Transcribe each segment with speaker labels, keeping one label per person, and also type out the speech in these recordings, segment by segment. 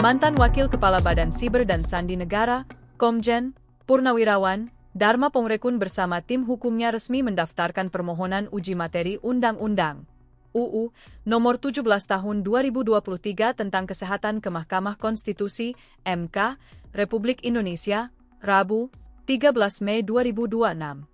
Speaker 1: Mantan Wakil Kepala Badan Siber dan Sandi Negara, Komjen Purnawirawan Dharma Pongrekun bersama tim hukumnya resmi mendaftarkan permohonan uji materi Undang-Undang UU Nomor 17 Tahun 2023 tentang Kesehatan ke Mahkamah Konstitusi (MK) Republik Indonesia, Rabu, 13 Mei 2026.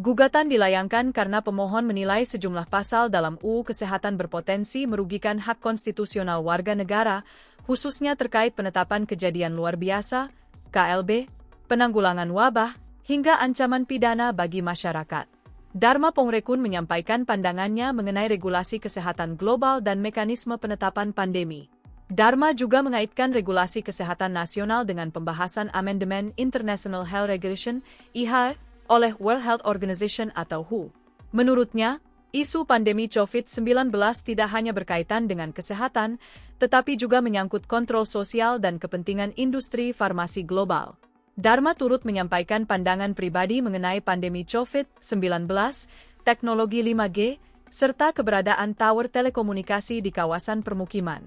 Speaker 1: Gugatan dilayangkan karena pemohon menilai sejumlah pasal dalam UU Kesehatan berpotensi merugikan hak konstitusional warga negara, khususnya terkait penetapan kejadian luar biasa, KLB, penanggulangan wabah, hingga ancaman pidana bagi masyarakat. Dharma Pongrekun menyampaikan pandangannya mengenai regulasi kesehatan global dan mekanisme penetapan pandemi. Dharma juga mengaitkan regulasi kesehatan nasional dengan pembahasan amandemen International Health Regulation (IHR) oleh World Health Organization atau WHO. Menurutnya, isu pandemi COVID-19 tidak hanya berkaitan dengan kesehatan, tetapi juga menyangkut kontrol sosial dan kepentingan industri farmasi global. Dharma turut menyampaikan pandangan pribadi mengenai pandemi COVID-19, teknologi 5G, serta keberadaan tower telekomunikasi di kawasan permukiman.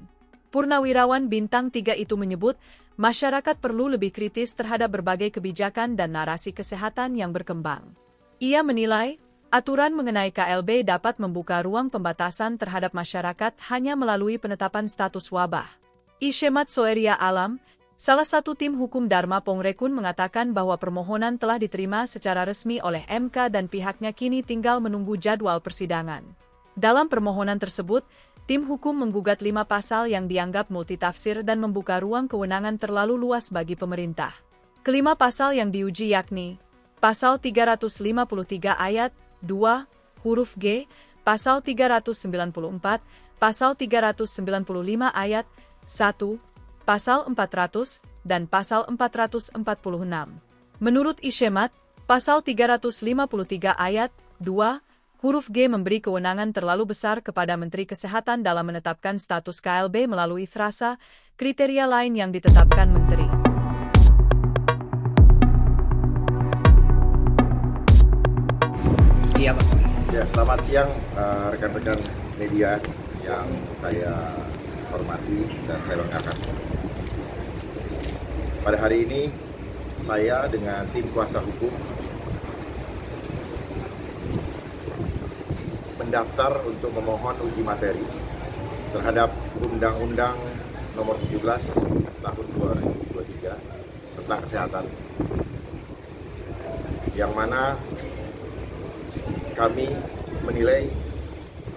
Speaker 1: Purnawirawan Bintang 3 itu menyebut, masyarakat perlu lebih kritis terhadap berbagai kebijakan dan narasi kesehatan yang berkembang. Ia menilai, aturan mengenai KLB dapat membuka ruang pembatasan terhadap masyarakat hanya melalui penetapan status wabah. Ishemat Soeria Alam, salah satu tim hukum Dharma Pongrekun mengatakan bahwa permohonan telah diterima secara resmi oleh MK dan pihaknya kini tinggal menunggu jadwal persidangan. Dalam permohonan tersebut, tim hukum menggugat 5 pasal yang dianggap multitafsir dan membuka ruang kewenangan terlalu luas bagi pemerintah. Kelima pasal yang diuji yakni Pasal 353 ayat 2, huruf G, Pasal 394, Pasal 395 ayat 1, Pasal 400, dan Pasal 446. Menurut Ishemat, Pasal 353 ayat 2, huruf G memberi kewenangan terlalu besar kepada Menteri Kesehatan dalam menetapkan status KLB melalui frasa, kriteria lain yang ditetapkan Menteri.
Speaker 2: Iya, Pak.
Speaker 3: Ya, selamat siang rekan-rekan media yang saya hormati dan saya banggakan. Pada hari ini, saya dengan tim kuasa hukum mendaftar untuk memohon uji materi terhadap Undang-Undang Nomor 17 Tahun 2023 tentang kesehatan, yang mana kami menilai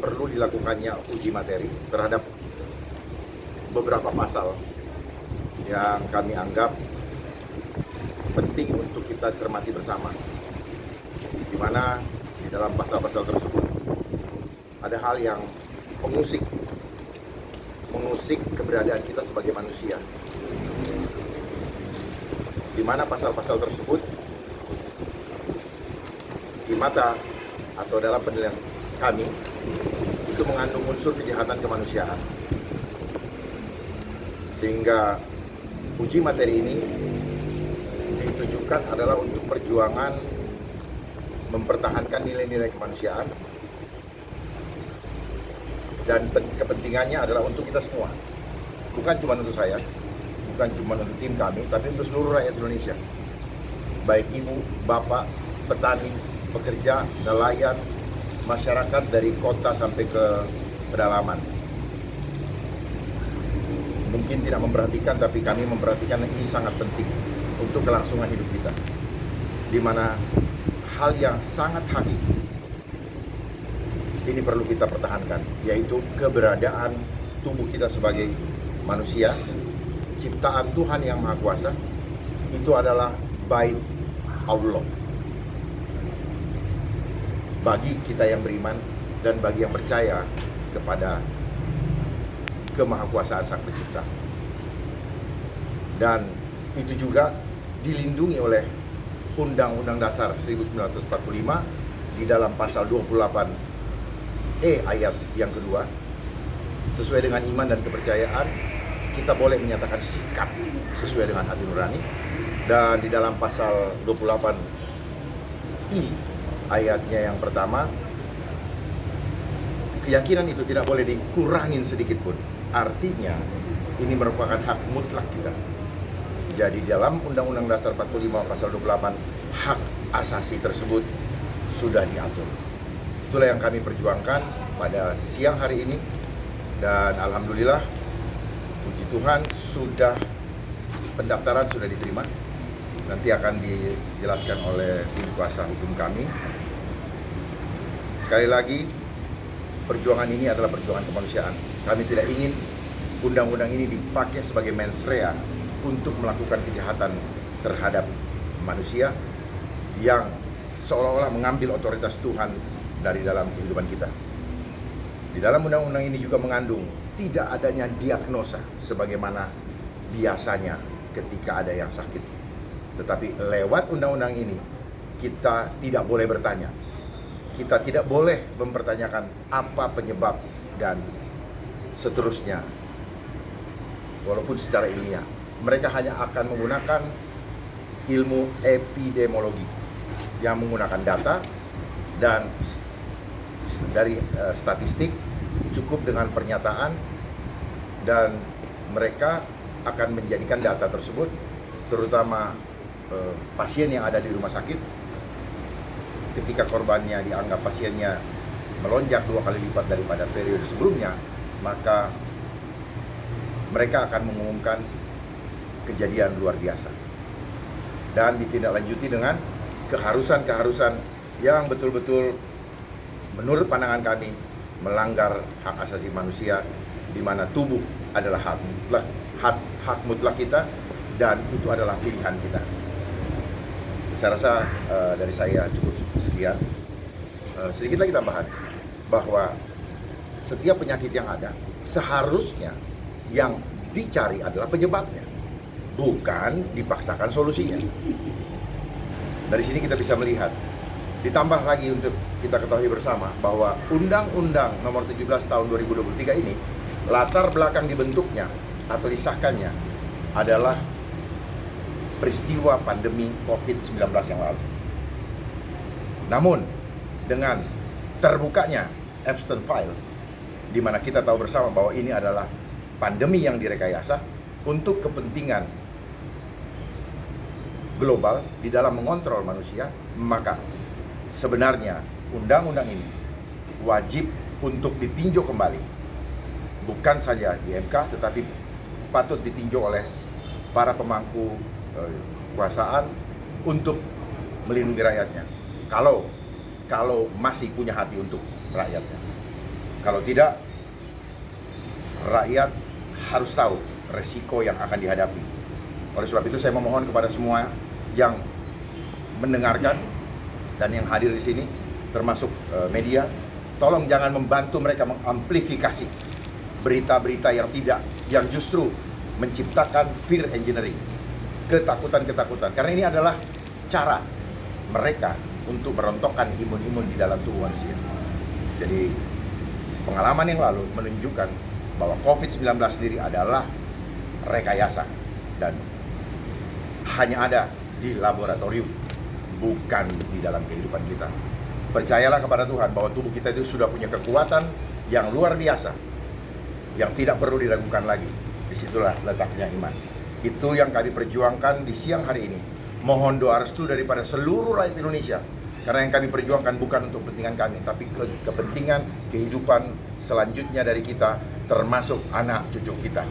Speaker 3: perlu dilakukannya uji materi terhadap beberapa pasal yang kami anggap penting untuk kita cermati bersama, di mana di dalam pasal-pasal tersebut ada hal yang mengusik keberadaan kita sebagai manusia, di mana pasal-pasal tersebut di mata atau dalam penilaian kami itu mengandung unsur kejahatan kemanusiaan, sehingga uji materi ini ditujukan adalah untuk perjuangan mempertahankan nilai-nilai kemanusiaan, dan kepentingannya adalah untuk kita semua, bukan cuma untuk saya, bukan cuma untuk tim kami, tapi untuk seluruh rakyat Indonesia, baik ibu, bapak, petani, pekerja, nelayan, masyarakat dari kota sampai ke pedalaman. Mungkin tidak memperhatikan, tapi kami memperhatikan ini sangat penting untuk kelangsungan hidup kita, di mana hal yang sangat hakiki ini perlu kita pertahankan, yaitu keberadaan tubuh kita sebagai manusia, ciptaan Tuhan yang Maha Kuasa. Itu adalah bait Allah bagi kita yang beriman dan bagi yang percaya kepada kemahakuasaan Sang Pencipta. Dan itu juga dilindungi oleh Undang-Undang Dasar 1945 di dalam pasal 28 ayat yang kedua, sesuai dengan iman dan kepercayaan kita boleh menyatakan sikap sesuai dengan hati nurani, dan di dalam pasal 28 ayatnya yang pertama, keyakinan itu tidak boleh dikurangin sedikit pun. Artinya Ini merupakan hak mutlak kita. Jadi dalam Undang-Undang Dasar 45 Pasal 28, hak asasi tersebut sudah diatur. Itulah yang kami perjuangkan pada siang hari ini, dan alhamdulillah, puji Tuhan, pendaftaran sudah diterima. Nanti akan dijelaskan oleh tim kuasa hukum kami. Sekali lagi, perjuangan ini adalah perjuangan kemanusiaan. Kami tidak ingin undang-undang ini dipakai sebagai mens rea untuk melakukan kejahatan terhadap manusia yang seolah-olah mengambil otoritas Tuhan dari dalam kehidupan kita. Di dalam undang-undang ini juga mengandung tidak adanya diagnosa sebagaimana biasanya ketika ada yang sakit. Tetapi lewat undang-undang ini kita tidak boleh bertanya. Kita tidak boleh mempertanyakan apa penyebab dan seterusnya. Walaupun secara ilmiah, mereka hanya akan menggunakan ilmu epidemiologi yang menggunakan data dan dari statistik, cukup dengan pernyataan, dan mereka akan menjadikan data tersebut, terutama pasien yang ada di rumah sakit, ketika korbannya dianggap pasiennya melonjak 2 kali lipat daripada periode sebelumnya, maka mereka akan mengumumkan kejadian luar biasa dan ditindaklanjuti dengan keharusan-keharusan yang betul-betul menurut pandangan kami melanggar hak asasi manusia, di mana tubuh adalah hak mutlak kita, dan itu adalah pilihan kita. Saya rasa dari saya cukup sekian. Sedikit lagi tambahan bahwa setiap penyakit yang ada seharusnya yang dicari adalah penyebabnya, bukan dipaksakan solusinya. Dari sini kita bisa melihat, ditambah lagi untuk kita ketahui bersama bahwa Undang-Undang Nomor 17 Tahun 2023 ini, latar belakang dibentuknya atau disahkannya adalah peristiwa pandemi COVID-19 yang lalu. Namun, dengan terbukanya Epstein File, di mana kita tahu bersama bahwa ini adalah pandemi yang direkayasa untuk kepentingan global di dalam mengontrol manusia, maka sebenarnya undang-undang ini wajib untuk ditinjau kembali, bukan saja di MK, tetapi patut ditinjau oleh para pemangku kekuasaan untuk melindungi rakyatnya. Kalau masih punya hati untuk rakyatnya. Kalau tidak, rakyat harus tahu resiko yang akan dihadapi. Oleh sebab itu saya memohon kepada semua yang mendengarkan dan yang hadir di sini, termasuk media, tolong jangan membantu mereka mengamplifikasi berita-berita yang justru menciptakan fear engineering, ketakutan-ketakutan. Karena ini adalah cara mereka untuk merontokkan imun-imun di dalam tubuh manusia. Jadi pengalaman yang lalu menunjukkan bahwa COVID-19 sendiri adalah rekayasa dan hanya ada di laboratorium, bukan di dalam kehidupan kita. Percayalah kepada Tuhan bahwa tubuh kita itu sudah punya kekuatan yang luar biasa, yang tidak perlu diragukan lagi. Disitulah letaknya iman. Itu yang kami perjuangkan di siang hari ini. Mohon doa restu daripada seluruh rakyat Indonesia, karena yang kami perjuangkan bukan untuk kepentingan kami, tapi kepentingan kehidupan selanjutnya dari kita, termasuk anak cucu kita.